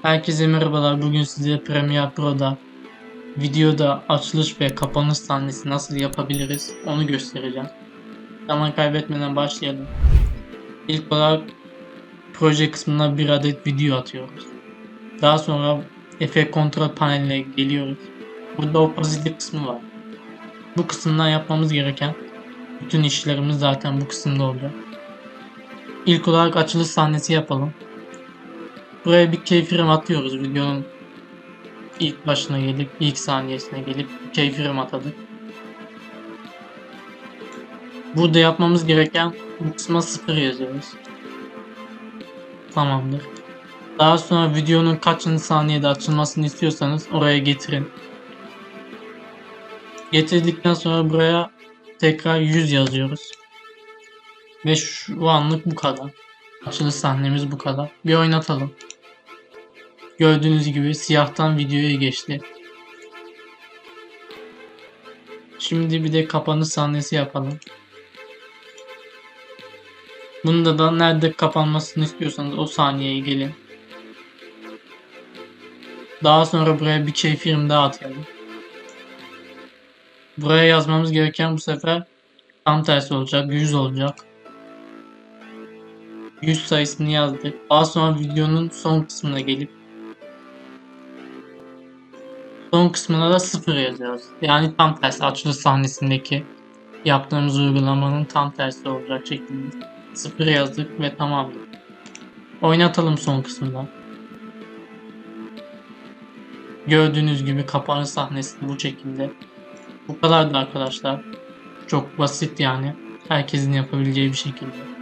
Herkese merhabalar. Bugün size Premiere Pro'da videoda açılış ve kapanış sahnesi nasıl yapabiliriz onu göstereceğim. Zaman kaybetmeden başlayalım. İlk olarak proje kısmına bir adet video atıyoruz. Daha sonra efekt kontrol paneline geliyoruz. Burada opacity kısmı var. Bu kısımdan yapmamız gereken bütün işlerimiz zaten bu kısımda olacak. İlk olarak açılış sahnesi yapalım. Buraya bir keyframe atıyoruz videonun ilk başına gelip ilk saniyesine gelip keyframe atadık. Burada yapmamız gereken bu kısma 0 yazıyoruz. Tamamdır. Daha sonra videonun kaçıncı saniyede açılmasını istiyorsanız oraya getirin. Getirdikten sonra buraya tekrar 100 yazıyoruz. Ve şu anlık bu kadar. Açılış sahnemiz bu kadar. Bir oynatalım. Gördüğünüz gibi siyahtan videoya geçti. Şimdi bir de kapanış sahnesi yapalım. Bunda da nerede kapanmasını istiyorsanız o saniyeye gelin. Daha sonra buraya bir keyframe daha atayalım. Buraya yazmamız gereken bu sefer tam tersi olacak. 100 olacak. 100 sayısını yazdık. Daha sonra videonun son kısmına gelip son kısmına da 0 yazıyoruz. Yani tam tersi açılış sahnesindeki yaptığımız uygulamanın tam tersi olacak şekilde 0 yazdık ve tamamdır. Oynatalım son kısmında. Gördüğünüz gibi kapanış sahnesi bu şekilde. Bu kadardı arkadaşlar. Çok basit yani. Herkesin yapabileceği bir şekilde.